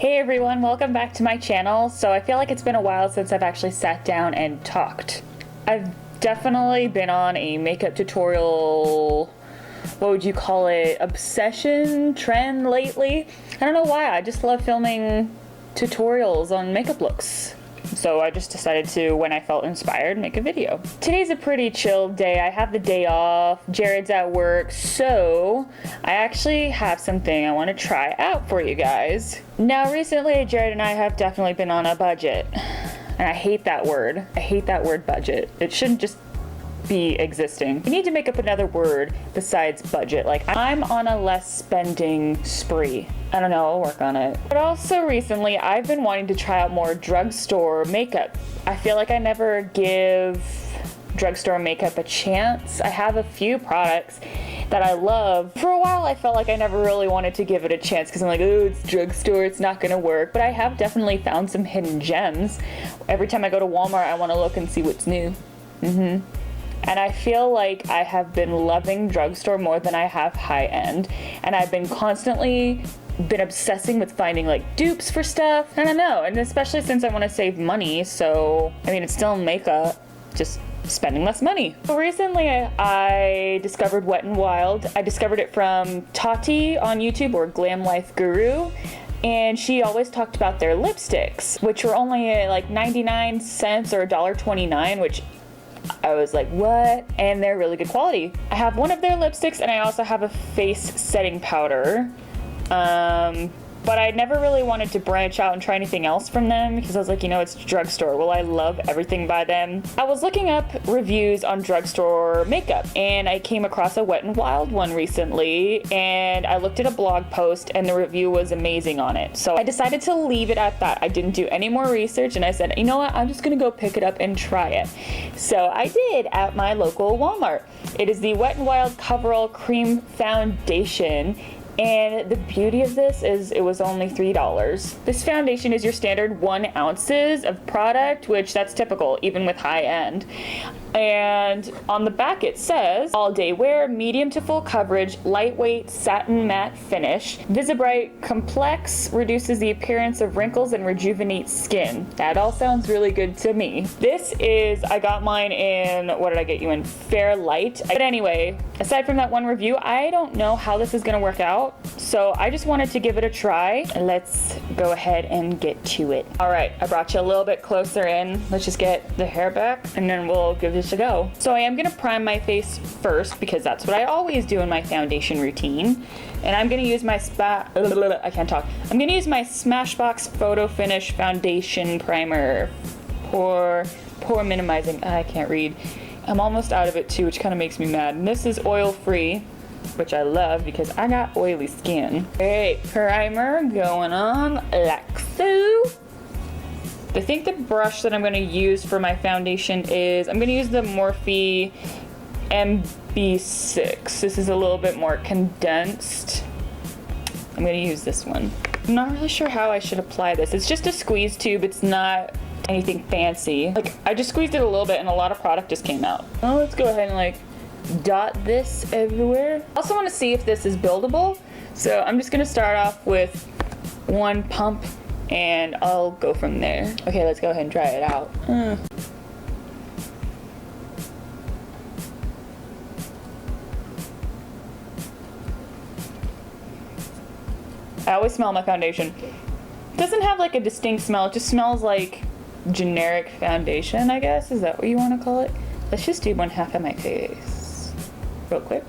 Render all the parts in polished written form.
Hey everyone, welcome back to my channel. So I feel like it's been a while since I've actually sat down and talked. I've definitely been on a makeup tutorial, what would you call it, obsession, trend lately. I don't know why, I just love filming tutorials on makeup looks. So I just decided to, when I felt inspired, make a video. Today's a pretty chill day. I have the day off, Jared's at work, so I actually have something I want to try out for you guys. Now recently, Jared and I have definitely been on a budget. And I hate that word. I hate that word budget. It shouldn't just be existing. We need to make up another word besides budget. Like, I'm on a less spending spree. I don't know, I'll work on it. But also recently, I've been wanting to try out more drugstore makeup. I feel like I never give drugstore makeup a chance. I have a few products that I love. For a while, I felt like I never really wanted to give it a chance because I'm like, oh, it's drugstore, it's not gonna work. But I have definitely found some hidden gems. Every time I go to Walmart, I wanna look and see what's new. And I feel like I have been loving drugstore more than I have high-end. And I've been constantly obsessing with finding like dupes for stuff. I don't know, and especially since I want to save money, so I mean, it's still makeup, just spending less money. So recently I discovered Wet n Wild. I discovered it from Tati on YouTube, or Glam Life Guru. And she always talked about their lipsticks, which were only like 99 cents or $1.29, which I was like, what? And they're really good quality. I have one of their lipsticks and I also have a face setting powder. But I never really wanted to branch out and try anything else from them because I was like, you know, it's drugstore. Well, I love everything by them. I was looking up reviews on drugstore makeup and I came across a Wet n Wild one recently, and I looked at a blog post and the review was amazing on it. So I decided to leave it at that. I didn't do any more research and I said, you know what, I'm just gonna go pick it up and try it. So I did at my local Walmart. It is the Wet n Wild Coverall Cream Foundation. And the beauty of this is it was only $3. This foundation is your standard 1 ounces of product, which that's typical even with high end. And on the back it says, all day wear, medium to full coverage, lightweight satin matte finish, Visibrite complex, reduces the appearance of wrinkles and rejuvenates skin. That all sounds really good to me. This is, I got mine in, what did I get you in? Fair Light. But anyway, aside from that one review, I don't know how this is gonna work out. So I just wanted to give it a try. Let's go ahead and get to it. All right, I brought you a little bit closer in. Let's just get the hair back and then we'll give this a go. So I am gonna prime my face first because that's what I always do in my foundation routine. And I'm gonna use my I'm gonna use my Smashbox Photo Finish Foundation Primer. Pore minimizing, I can't read. I'm almost out of it too, which kind of makes me mad. And this is oil-free, which I love because I got oily skin. Alright, primer going on like so. I think the brush that I'm going to use for my foundation is, I'm going to use the Morphe MB6. This is a little bit more condensed. I'm going to use this one. I'm not really sure how I should apply this. It's just a squeeze tube. It's not anything fancy. Like, I just squeezed it a little bit and a lot of product just came out. Oh, let's go ahead and like dot this everywhere. I also want to see if this is buildable. So I'm just going to start off with one pump and I'll go from there. Okay, let's go ahead and try it out. I always smell my foundation. It doesn't have like a distinct smell, it just smells like generic foundation, I guess. Is that what you want to call it? Let's just do one half of my face real quick.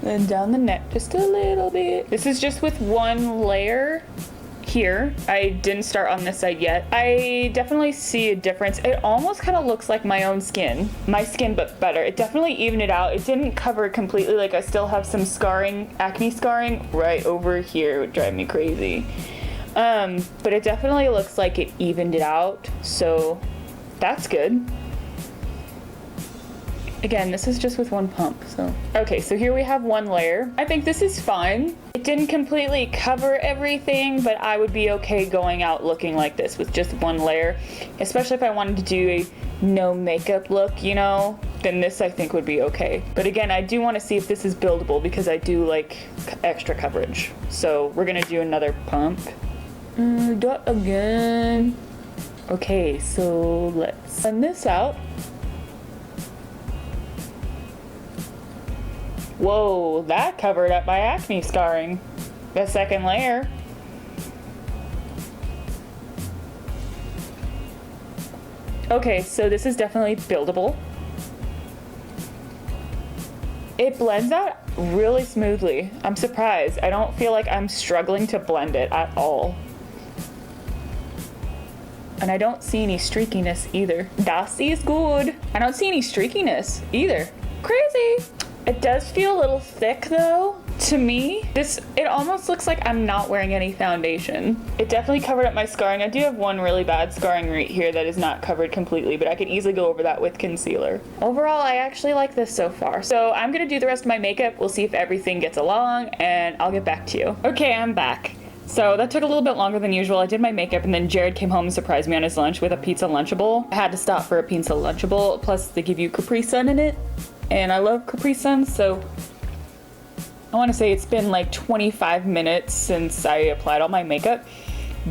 Then down the neck just a little bit. This is just with one layer here. I didn't start on this side yet. I definitely see a difference. It almost kind of looks like my own skin. My skin, but better. It definitely evened it out. It didn't cover it completely. Like, I still have some scarring, acne scarring right over here. It would drive me crazy. But it definitely looks like it evened it out. So that's good. Again, this is just with one pump, so. Okay, so here we have one layer. I think this is fine. It It didn't completely cover everything, but I would be okay going out looking like this with just one layer, especially if I wanted to do a no makeup look, you know, then this I think would be okay. But again, I do want to see if this is buildable because I do like extra coverage. So we're gonna do another pump. Do it again. Okay, so let's send this out. Whoa, that covered up my acne scarring. The second layer. Okay, so this is definitely buildable. It blends out really smoothly. I'm surprised. I don't feel like I'm struggling to blend it at all. And I don't see any streakiness either. Das ist good. I don't see any streakiness either. Crazy. It does feel a little thick though. To me, it almost looks like I'm not wearing any foundation. It definitely covered up my scarring. I do have one really bad scarring right here that is not covered completely, but I could easily go over that with concealer. Overall, I actually like this so far. So I'm gonna do the rest of my makeup. We'll see if everything gets along and I'll get back to you. Okay, I'm back. So that took a little bit longer than usual. I did my makeup and then Jared came home and surprised me on his lunch with a pizza Lunchable. I had to stop for a pizza Lunchable, plus they give you Capri Sun in it. And I love Capri Sun, so I want to say it's been like 25 minutes since I applied all my makeup,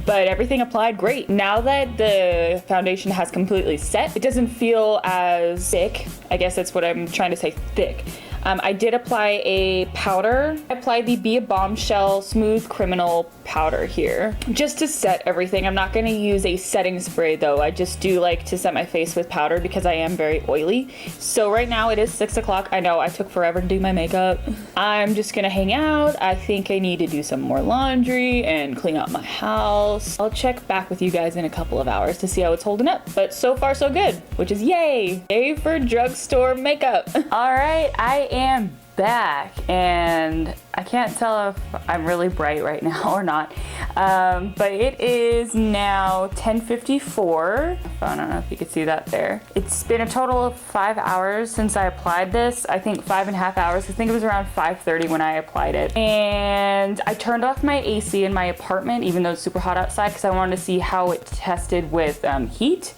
but everything applied great. Now that the foundation has completely set, it doesn't feel as thick. I guess that's what I'm trying to say, thick. I did apply a powder. I applied the Be a Bombshell Smooth Criminal powder here just to set everything. I'm not going to use a setting spray though. I just do like to set my face with powder because I am very oily. So right now it is 6 o'clock. I know I took forever to do my makeup. I'm just going to hang out. I think I need to do some more laundry and clean up my house. I'll check back with you guys in a couple of hours to see how it's holding up. But so far so good, which is yay. Yay for drugstore makeup. All right, I am back and I can't tell if I'm really bright right now or not, but it is now 10:54. I don't know if you can see that there. It's been a total of 5 hours since I applied this. I think 5.5 hours. I think it was around 5:30 when I applied it. And I turned off my AC in my apartment even though it's super hot outside because I wanted to see how it tested with heat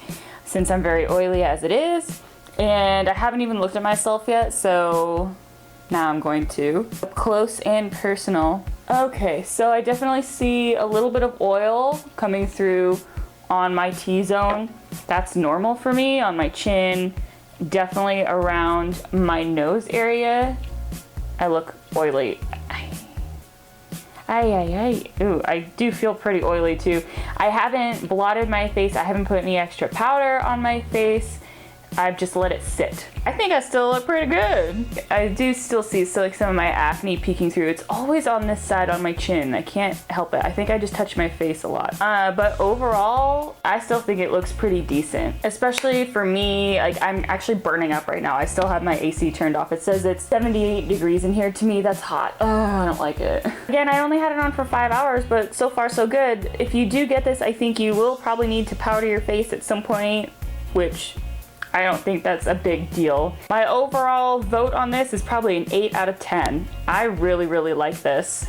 since I'm very oily as it is. And I haven't even looked at myself yet, so now I'm going to. Up close and personal. Okay, so I definitely see a little bit of oil coming through on my T-zone. That's normal for me. On my chin, definitely around my nose area. I look oily. Ooh, I do feel pretty oily too. I haven't blotted my face. I haven't put any extra powder on my face. I've just let it sit. I think I still look pretty good. I do still see like some of my acne peeking through. It's always on this side on my chin. I can't help it. I think I just touch my face a lot. But overall, I still think it looks pretty decent. Especially for me, like I'm actually burning up right now. I still have my AC turned off. It says it's 78 degrees in here. To me, that's hot. Oh, I don't like it. Again, I only had it on for 5 hours, but so far so good. If you do get this, I think you will probably need to powder your face at some point, which I don't think that's a big deal. My overall vote on this is probably an 8 out of 10. I really, really like this.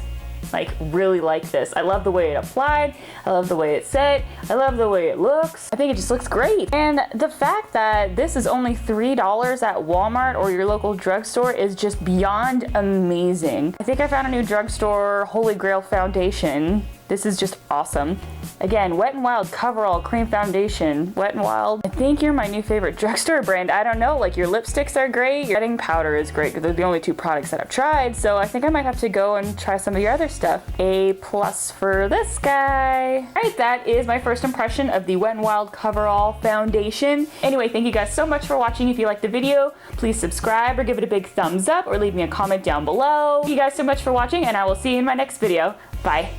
Like, really like this. I love the way it applied. I love the way it set. I love the way it looks. I think it just looks great. And the fact that this is only $3 at Walmart or your local drugstore is just beyond amazing. I think I found a new drugstore Holy Grail foundation. This is just awesome. Again, Wet n Wild Coverall Cream Foundation. Wet n Wild. I think you're my new favorite drugstore brand. I don't know, like your lipsticks are great. Your setting powder is great because they're the only two products that I've tried. So I think I might have to go and try some of your other stuff. A plus for this guy. All right, that is my first impression of the Wet n Wild Coverall Foundation. Anyway, thank you guys so much for watching. If you liked the video, please subscribe or give it a big thumbs up or leave me a comment down below. Thank you guys so much for watching and I will see you in my next video. Bye.